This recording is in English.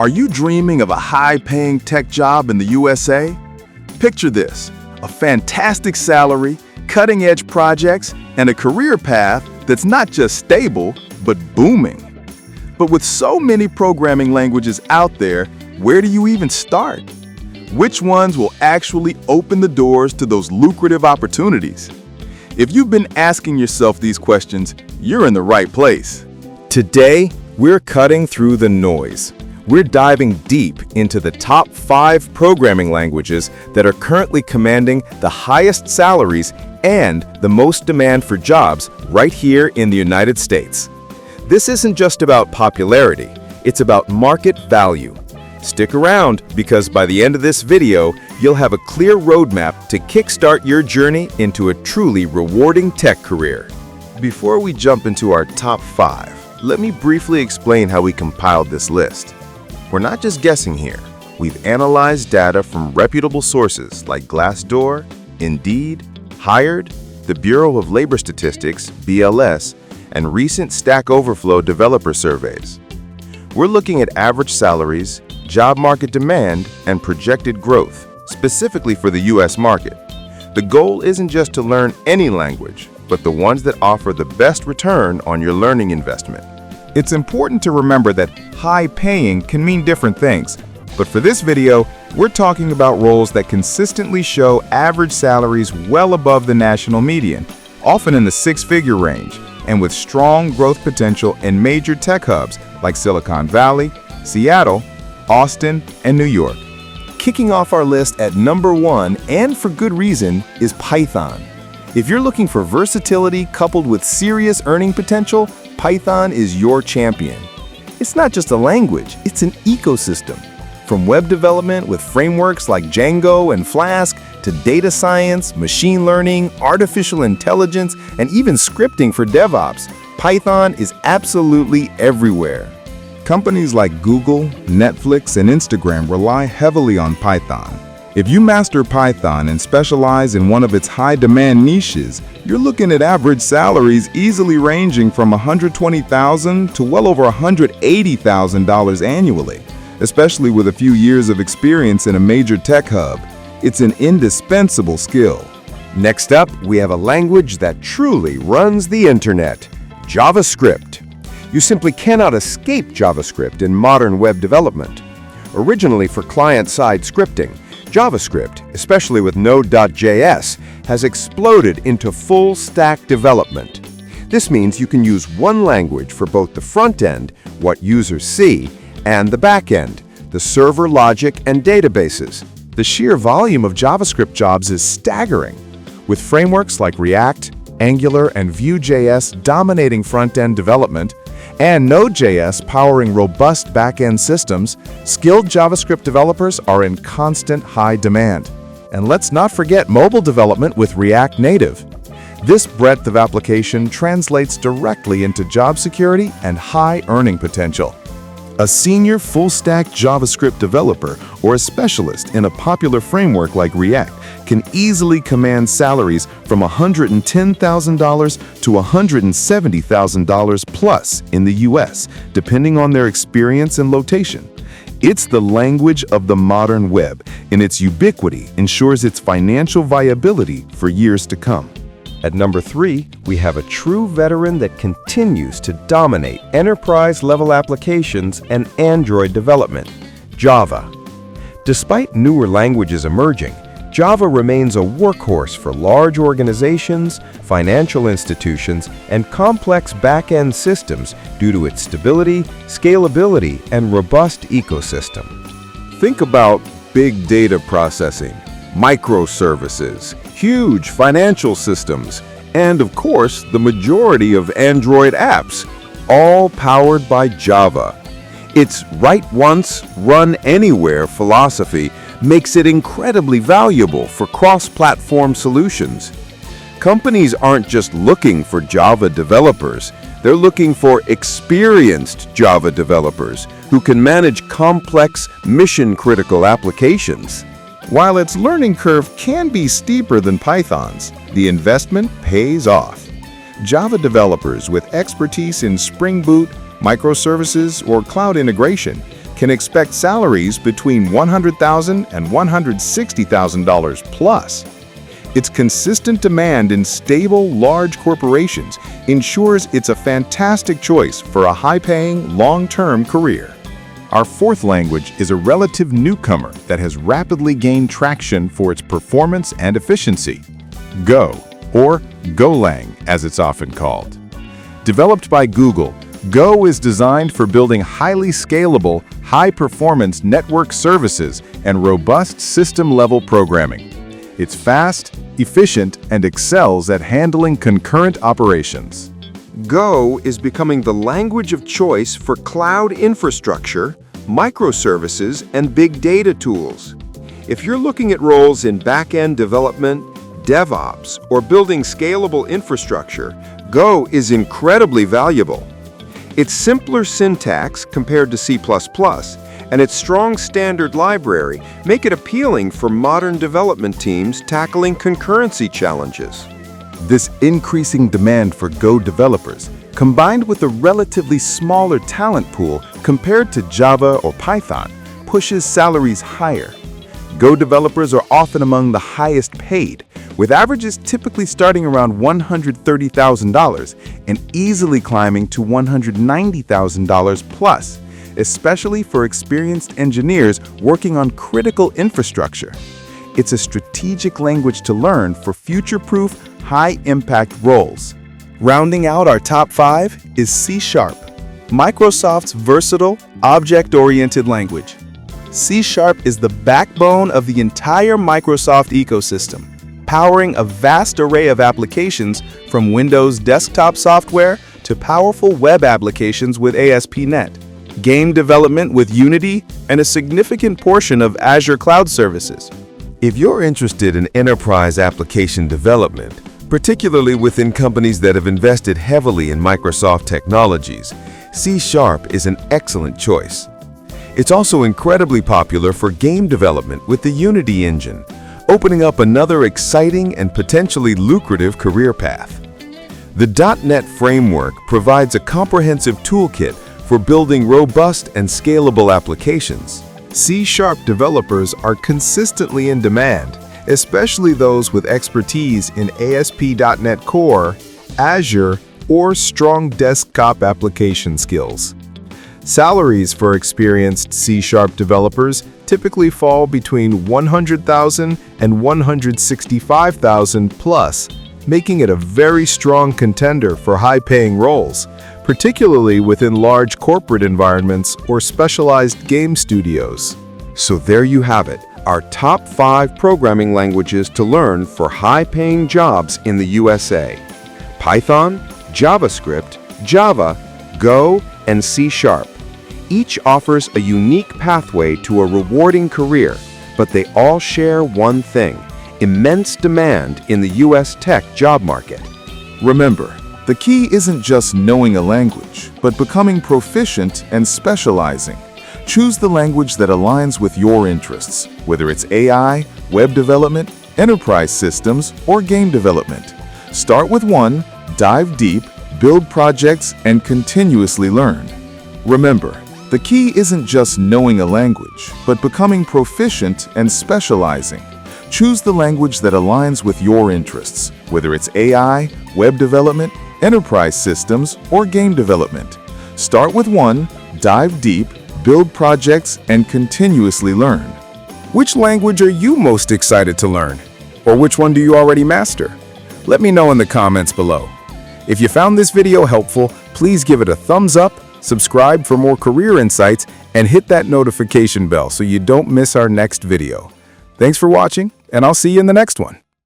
Are you dreaming of a high-paying tech job in the USA? Picture this: a fantastic salary, cutting-edge projects, and a career path that's not just stable, but booming. But with so many programming languages out there, where do you even start? Which ones will actually open the doors to those lucrative opportunities? If you've been asking yourself these questions, you're in the right place. Today, we're cutting through the noise. We're diving deep into the top 5 programming languages that are currently commanding the highest salaries and the most demand for jobs right here in the United States. This isn't just about popularity, it's about market value. Stick around, because by the end of this video, you'll have a clear roadmap to kickstart your journey into a truly rewarding tech career. Before we jump into our top 5, let me briefly explain how we compiled this list. We're not just guessing here. We've analyzed data from reputable sources like Glassdoor, Indeed, Hired, the Bureau of Labor Statistics, BLS, and recent Stack Overflow developer surveys. We're looking at average salaries, job market demand, and projected growth, specifically for the US market. The goal isn't just to learn any language, but the ones that offer the best return on your learning investment. It's important to remember that high-paying can mean different things, but for this video, we're talking about roles that consistently show average salaries well above the national median, often in the 6-figure range, and with strong growth potential in major tech hubs like Silicon Valley, Seattle, Austin, and New York. Kicking off our list at number 1, and for good reason, is Python. If you're looking for versatility coupled with serious earning potential, Python is your champion. It's not just a language, it's an ecosystem. From web development with frameworks like Django and Flask to data science, machine learning, artificial intelligence, and even scripting for DevOps, Python is absolutely everywhere. Companies like Google, Netflix, and Instagram rely heavily on Python. If you master Python and specialize in one of its high-demand niches, you're looking at average salaries easily ranging from $120,000 to well over $180,000 annually, especially with a few years of experience in a major tech hub. It's an indispensable skill. Next up, we have a language that truly runs the internet: JavaScript. You simply cannot escape JavaScript in modern web development. Originally for client-side scripting, JavaScript, especially with Node.js, has exploded into full-stack development. This means you can use one language for both the front end, what users see, and the back end, the server logic and databases. The sheer volume of JavaScript jobs is staggering, with frameworks like React, Angular, and Vue.js dominating front-end development, and Node.js powering robust back-end systems. Skilled JavaScript developers are in constant high demand. And let's not forget mobile development with React Native. This breadth of application translates directly into job security and high earning potential. A senior full-stack JavaScript developer or a specialist in a popular framework like React can easily command salaries from $110,000 to $170,000 plus in the US, depending on their experience and location. It's the language of the modern web, and its ubiquity ensures its financial viability for years to come. At number 3, we have a true veteran that continues to dominate enterprise-level applications and Android development: Java. Despite newer languages emerging, Java remains a workhorse for large organizations, financial institutions, and complex back-end systems due to its stability, scalability, and robust ecosystem. Think about big data processing, microservices, huge financial systems, and of course, the majority of Android apps, all powered by Java. Its write once, run anywhere philosophy makes it incredibly valuable for cross-platform solutions. Companies aren't just looking for Java developers, they're looking for experienced Java developers who can manage complex, mission-critical applications. While its learning curve can be steeper than Python's, the investment pays off. Java developers with expertise in Spring Boot, microservices, or cloud integration can expect salaries between $100,000 and $160,000 plus. Its consistent demand in stable, large corporations ensures it's a fantastic choice for a high-paying, long-term career. Our fourth language is a relative newcomer that has rapidly gained traction for its performance and efficiency. Go, or Golang as it's often called. Developed by Google, Go is designed for building highly scalable, high-performance network services and robust system-level programming. It's fast, efficient, and excels at handling concurrent operations. Go is becoming the language of choice for cloud infrastructure, microservices, and big data tools. If you're looking at roles in back-end development, DevOps, or building scalable infrastructure, Go is incredibly valuable. Its simpler syntax compared to C++ and its strong standard library make it appealing for modern development teams tackling concurrency challenges. This increasing demand for Go developers, combined with a relatively smaller talent pool compared to Java or Python, pushes salaries higher. Go developers are often among the highest paid, with averages typically starting around $130,000 and easily climbing to $190,000 plus, especially for experienced engineers working on critical infrastructure. It's a strategic language to learn for future-proof, high-impact roles. Rounding out our top 5 is C#, Microsoft's versatile, object-oriented language. C# is the backbone of the entire Microsoft ecosystem, powering a vast array of applications from Windows desktop software to powerful web applications with ASP.NET, game development with Unity, and a significant portion of Azure Cloud Services. If you're interested in enterprise application development, particularly within companies that have invested heavily in Microsoft technologies, C# is an excellent choice. It's also incredibly popular for game development with the Unity engine, opening up another exciting and potentially lucrative career path. The .NET framework provides a comprehensive toolkit for building robust and scalable applications. C# developers are consistently in demand, especially those with expertise in ASP.NET Core, Azure, or strong desktop application skills. Salaries for experienced C# developers typically fall between $100,000 and $165,000 plus, making it a very strong contender for high-paying roles, particularly within large corporate environments or specialized game studios. So there you have it, our top 5 programming languages to learn for high-paying jobs in the USA. Python, JavaScript, Java, Go, and C#. Each offers a unique pathway to a rewarding career, but they all share one thing: immense demand in the US tech job market. Remember, the key isn't just knowing a language, but becoming proficient and specializing. Choose the language that aligns with your interests, whether it's AI, web development, enterprise systems, or game development. Start with one, dive deep, build projects, and continuously learn. Remember, the key isn't just knowing a language, but becoming proficient and specializing. Choose the language that aligns with your interests, whether it's AI, web development, enterprise systems, or game development. Start with one, dive deep, build projects, and continuously learn. Which language are you most excited to learn? Or which one do you already master? Let me know in the comments below. If you found this video helpful, please give it a thumbs up, subscribe for more career insights, and hit that notification bell so you don't miss our next video. Thanks for watching, and I'll see you in the next one.